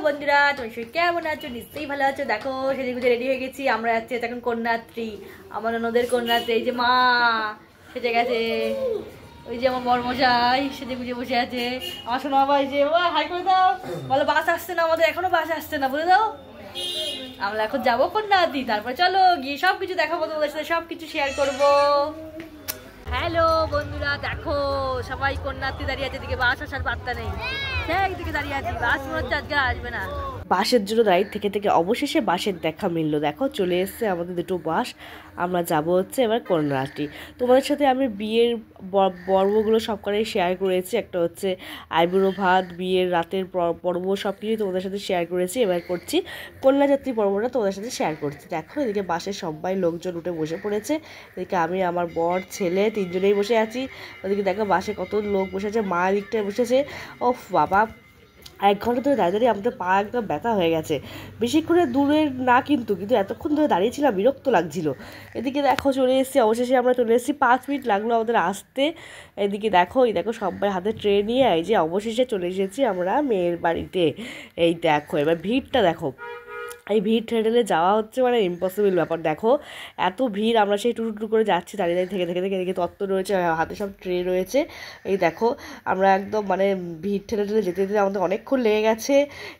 বন্ধুরা, তুমি সবাই কেমন আছো? নিশ্চয়ই ভালো আছো। দেখো সেজে গুজে রেডি হয়ে গেছি। আমরা যাচ্ছি এখন কন্যাত্রী, আমার ননদের কন্যাত্রী। এই যে মা সেজে গেছে, ওই যে আমার বড়মশাই সেজে গুজে বসে আছে। আমার শোনো বাবা, এই যে হাই করে দাও, বলো বাস আসছে না, আমাদের এখনো বাস আসছে না, বলে দাও। আমরা এখন যাবো কন্যাত্রী, তারপরে চলো গিয়ে সবকিছু দেখাবো তোমাদের সাথে, সবকিছু শেয়ার করবো। হ্যালো বন্ধুরা, দেখো সবাই কন্যাত্রী দাঁড়িয়ে আছে, এদিকে বাস আসার পাত্তা নেই, দিকে দাঁড়িয়ে আছি। বাস মনে হচ্ছে আজকে আসবে না। বাসের জন্য দাঁড়িয়ে থেকে থেকে অবশেষে বাসের দেখা মিললো। দেখো চলে এসছে আমাদের দুটো বাস। আমরা যাব হচ্ছে এবার কন্যাত্রী। তোমাদের সাথে আমি বিয়ের পর্বগুলো সবকটাই শেয়ার করেছি। একটা হচ্ছে আইবুড়ো ভাত, বিয়ের রাতের পর্ব, সব কিছুই তোমাদের সাথে শেয়ার করেছি। এবার করছি কন্যাযাত্রী পর্বটা তোমাদের সাথে শেয়ার করছি। দেখো এদিকে বাসের সবাই লোকজন উঠে বসে পড়েছে। এদিকে আমি, আমার বর, ছেলে তিনজনেই বসে আছি। ওদিকে দেখো বাসে কত লোক বসে আছে, মা দিকটায় বসেছে। ও বাবা, 1 ঘন্টা ধরে দাঁড়িয়ে দাঁড়িয়ে আমাদের পা একদম ব্যথা হয়ে গেছে। বেশিক্ষণে দূরের না, কিন্তু এতক্ষণ ধরে দাঁড়িয়েছিলাম, বিরক্ত লাগছিল। এদিকে দেখো চলে এসেছি, অবশেষে আমরা চলে এসেছি। 5 মিনিট লাগলো আমাদের আসতে। এদিকে দেখো, এই দেখো সবাই হাতে ট্রে নিয়ে, এই যে অবশেষে চলে এসেছি আমরা মেয়ের বাড়িতে। এই দেখো এবার ভিড়টা দেখো, এই ভিড় ঠেলে যাওয়া হচ্ছে মানে ইম্পসিবল ব্যাপার। দেখো এত ভিড়, আমরা সেই টুটু করে যাচ্ছি দাঁড়িয়ে দাঁড়িয়ে থেকে থেকে থেকে। এদিকে তত্ত্ব রয়েছে, হাতে সব ট্রে রয়েছে। এই দেখো আমরা একদম মানে ভিড় ঠেলে ঠেলে যেতে যেতে আমাদের অনেকক্ষণ লেগে গেছে।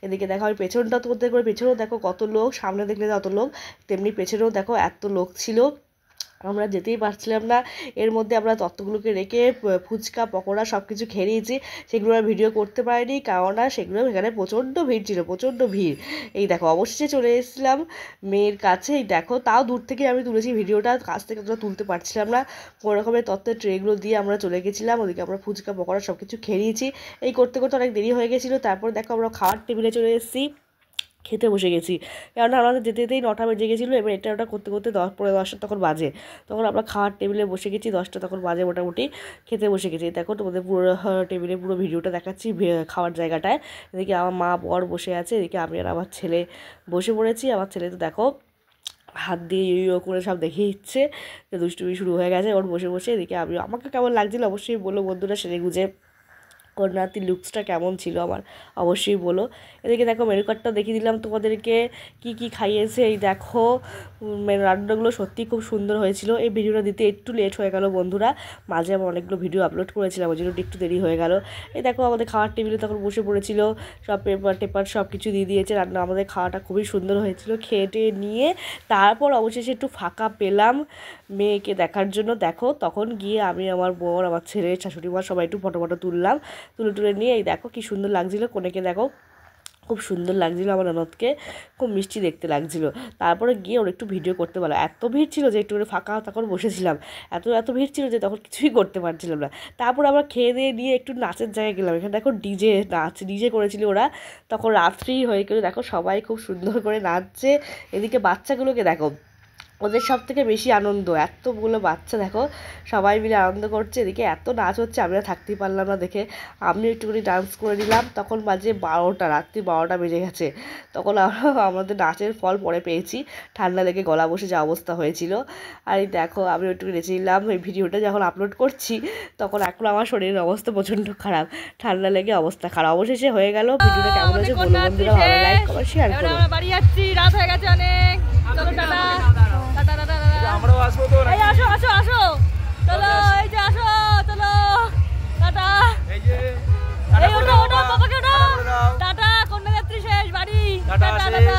এদিকে দেখো আমি পেছনটা তো করতে করে, পেছনেও দেখো কত লোক, সামনে দেখলে অত লোক, তেমনি পেছনেও দেখো এত লোক ছিল। আমরা যেতেই পারছিলাম না। এর মধ্যে আমরা তত্ত্বগুলোকে রেখে ফুচকা পকোড়া সব কিছু খেয়ে নিয়েছি। সেগুলো আর ভিডিও করতে পারিনি, কারণ সেগুলো এখানে প্রচণ্ড ভিড় ছিল, প্রচণ্ড ভিড়। এই দেখো অবশেষে চলে এসেছিলাম মেয়ের কাছে। এই দেখো তাও দূর থেকে আমি তুলেছি ভিডিওটা, কাছ থেকে তোমরা তুলতে পারছিলাম না। কোনো রকমের তত্ত্বের ট্রেগুলো দিয়ে আমরা চলে গেছিলাম। ওদিকে আমরা ফুচকা পকোড়া সব কিছু খেয়ে নিয়েছি। এই করতে করতে অনেক দেরি হয়ে গেছিলো। তারপর দেখো আমরা খাওয়ার টেবিলে চলে এসেছি, খেতে বসে গেছি। কেননা আমাদের যেতে যেতেই 9টা বেজে গেছিলো। এবার এটা ওটা করতে করতে 10 তখন বাজে। তখন আমরা খাওয়ার টেবিলে বসে গেছি, 10টা তখন বাজে মোটামুটি, খেতে বসে গেছি। দেখো তোমাদের পুরো টেবিলে পুরো ভিডিওটা দেখাচ্ছি খাওয়ার জায়গাটায়। এদিকে আমার মা বর বসে আছে, এদিকে আমি আর আমার ছেলে বসে পড়েছি। আমার ছেলে তো দেখো হাত দিয়ে ইয়ে করে সব দেখিয়ে দিচ্ছে, দুষ্টুমি শুরু হয়ে গেছে ওর বসে বসে। এদিকে আমি, আমাকে কেমন লাগছিল অবশ্যই বলো বন্ধুরা, সেরে গুজে কন্যাত্রীর লুকসটা কেমন ছিল আমার অবশ্যই বলো। এদিকে দেখো মেনু কার্ডটা দেখিয়ে দিলাম তোমাদেরকে, কি কি খাইয়েছে। এই দেখো রান্নাগুলো সত্যি খুব সুন্দর হয়েছিল। এই ভিডিওটা দিতে একটু লেট হয়ে গেল বন্ধুরা, মাঝে আমি অনেকগুলো ভিডিও আপলোড করেছিলাম, ওই জন্য একটু দেরি হয়ে গেল। এই দেখো আমাদের খাওয়ার টেবিলে তখন বসে পড়েছিল, সব পেপার টেপার সব কিছু দিয়ে দিয়েছে। রান্না আমাদের খাওয়াটা খুবই সুন্দর হয়েছিল। খেয়ে টেয়ে নিয়ে তারপর অবশেষে একটু ফাঁকা পেলাম মেয়েকে দেখার জন্য। দেখো তখন গিয়ে আমি, আমার বর, আমার ছেলে, শাশুড়ি মা সবাই একটু ফটো তুললাম। তুলে নিয়ে এই দেখো কি সুন্দর লাগছিলো কনেকে, দেখো খুব সুন্দর লাগছিলো আমার ননদকে, খুব মিষ্টি দেখতে লাগছিলো। তারপরে গিয়ে ওর একটু ভিডিও করতে পারলো। এত ভিড় ছিল যে একটু ফাঁকা তখন বসেছিলাম, এত ভিড় ছিল যে তখন কিছুই করতে পারছিলাম না। তারপর আমরা খেয়ে দিয়ে নিয়ে একটু নাচের জায়গায় গেলাম। এখানে দেখো ডিজে করেছিল ওরা, তখন রাত্রি হয়ে গেলো। দেখো সবাই খুব সুন্দর করে নাচছে। এদিকে বাচ্চাগুলোকে দেখো, ওদের সব থেকে বেশি আনন্দ, এতগুলো বাচ্চা দেখো সবাই মিলে আনন্দ করছে। এদিকে এত নাচ হচ্ছে, আমরা থাকতেই পারলাম না দেখে। আমিও একটুখানি ডান্স করে নিলাম। তখন বাজে 12টা, রাত্রি 12টা বেজে গেছে। তখন আমাদের নাচের ফল পরে পেয়েছি, ঠান্ডা লেগে গলা বসে যা অবস্থা হয়েছিল। আর এই দেখো আমি একটু নেচে নিলাম। এই ভিডিওটা যখন আপলোড করছি তখন এখন আমার শরীরের অবস্থা প্রচণ্ড খারাপ, ঠান্ডা লেগে অবস্থা খারাপ। অবশেষে হয়ে গেল। ভিডিওটা কেমন হয়েছে বলো বন্ধুরা, ভালো লাইক কমেন্ট শেয়ার করো। আমরা বাড়ি যাচ্ছি, রাত হয়ে গেছে অনেক। চলো টাটা। আমরাও আসবো তো, এই আসো আসো আসো, চলো এই যে আসো, চলো টাটা। এই যে এই ওঠো ওঠো, বাবাকে ওঠো, টাটা। কন্যাযাত্রী শেষ, বাড়ি টাটা টাটা।